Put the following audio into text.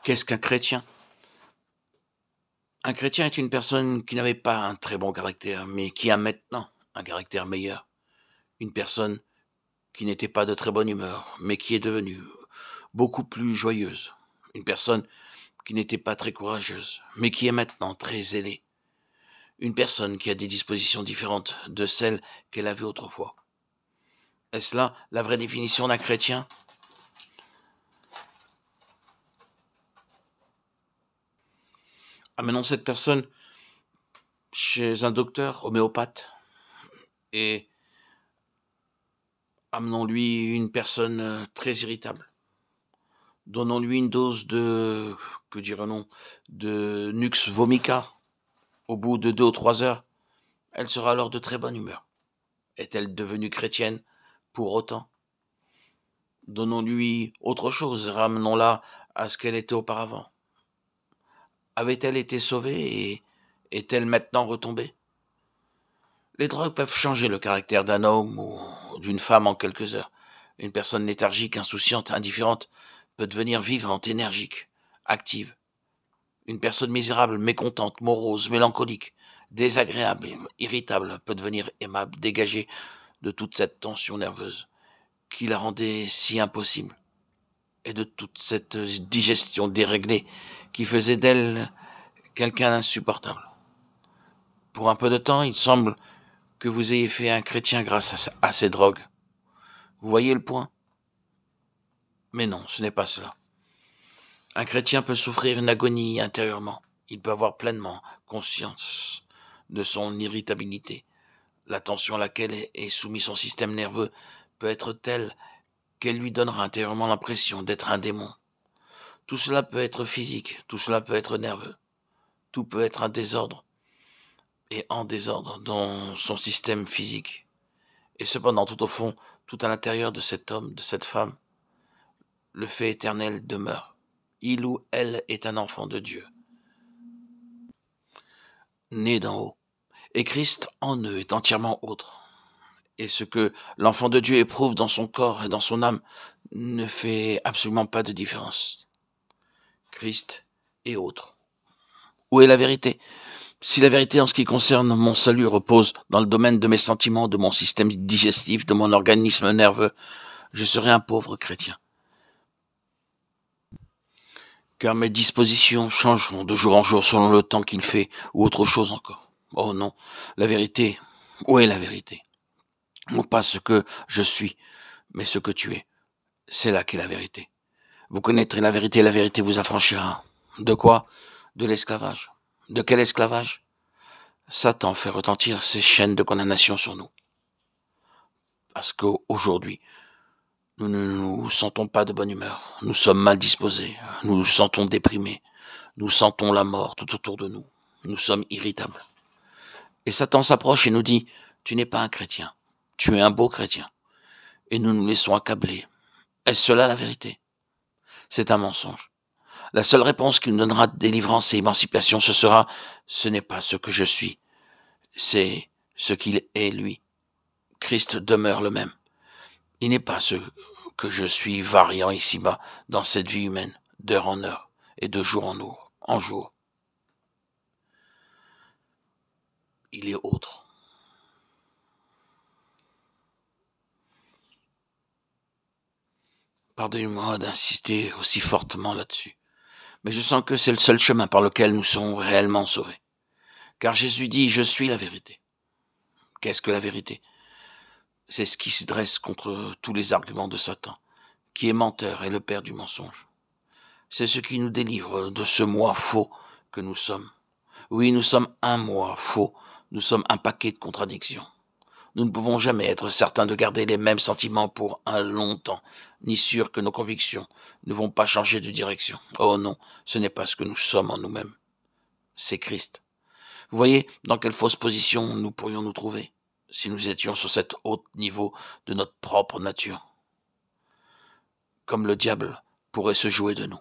Qu'est-ce qu'un chrétien? Un chrétien est une personne qui n'avait pas un très bon caractère, mais qui a maintenant un caractère meilleur. Une personne qui n'était pas de très bonne humeur, mais qui est devenue beaucoup plus joyeuse. Une personne qui n'était pas très courageuse, mais qui est maintenant très zélée. Une personne qui a des dispositions différentes de celles qu'elle avait autrefois. Est-ce là la vraie définition d'un chrétien? Amenons cette personne chez un docteur homéopathe et amenons-lui une personne très irritable. Donnons-lui une dose de, que dirait-on, de Nux vomica. Au bout de 2 ou 3 heures, elle sera alors de très bonne humeur. Est-elle devenue chrétienne pour autant? Donnons-lui autre chose, ramenons-la à ce qu'elle était auparavant. Avait-elle été sauvée et est-elle maintenant retombée? Les drogues peuvent changer le caractère d'un homme ou d'une femme en quelques heures. Une personne léthargique, insouciante, indifférente peut devenir vivante, énergique, active. Une personne misérable, mécontente, morose, mélancolique, désagréable, irritable peut devenir aimable, dégagée de toute cette tension nerveuse qui la rendait si impossible et de toute cette digestion déréglée qui faisait d'elle quelqu'un d'insupportable. Pour un peu de temps, il semble que vous ayez fait un chrétien grâce à ces drogues. Vous voyez le point? Mais non, ce n'est pas cela. Un chrétien peut souffrir une agonie intérieurement. Il peut avoir pleinement conscience de son irritabilité. La tension à laquelle est soumis son système nerveux peut être telle qu'elle lui donnera intérieurement l'impression d'être un démon. Tout cela peut être physique, tout cela peut être nerveux. Tout peut être un désordre et en désordre dans son système physique. Et cependant, tout au fond, tout à l'intérieur de cet homme, de cette femme, le fait éternel demeure. Il ou elle est un enfant de Dieu, né d'en haut. Et Christ en eux est entièrement autre. Et ce que l'enfant de Dieu éprouve dans son corps et dans son âme ne fait absolument pas de différence. Christ est autre. Où est la vérité? Si la vérité en ce qui concerne mon salut repose dans le domaine de mes sentiments, de mon système digestif, de mon organisme nerveux, je serai un pauvre chrétien. Car mes dispositions changeront de jour en jour selon le temps qu'il fait, ou autre chose encore. Oh non, la vérité, où est la vérité? Non pas ce que je suis, mais ce que tu es. C'est là qu'est la vérité. Vous connaîtrez et la vérité vous affranchira. De quoi? De l'esclavage. De quel esclavage? Satan fait retentir ses chaînes de condamnation sur nous. Parce qu'aujourd'hui, nous ne nous sentons pas de bonne humeur. Nous sommes mal disposés. Nous nous sentons déprimés. Nous sentons la mort tout autour de nous. Nous sommes irritables. Et Satan s'approche et nous dit, tu n'es pas un chrétien. Tu es un beau chrétien. Et nous nous laissons accabler. Est-ce cela la vérité? C'est un mensonge. La seule réponse qui nous donnera délivrance et émancipation, ce sera, ce n'est pas ce que je suis, c'est ce qu'il est lui. Christ demeure le même. Il n'est pas ce que je suis variant ici-bas dans cette vie humaine, d'heure en heure et de jour en jour. Il est autre. Pardonnez-moi d'insister aussi fortement là-dessus, mais je sens que c'est le seul chemin par lequel nous serons réellement sauvés. Car Jésus dit, je suis la vérité. Qu'est-ce que la vérité? C'est ce qui se dresse contre tous les arguments de Satan, qui est menteur et le père du mensonge. C'est ce qui nous délivre de ce moi faux que nous sommes. Oui, nous sommes un moi faux, nous sommes un paquet de contradictions. Nous ne pouvons jamais être certains de garder les mêmes sentiments pour un long temps, ni sûrs que nos convictions ne vont pas changer de direction. Oh non, ce n'est pas ce que nous sommes en nous-mêmes. C'est Christ. Vous voyez dans quelle fausse position nous pourrions nous trouver si nous étions sur cet haut niveau de notre propre nature. Comme le diable pourrait se jouer de nous.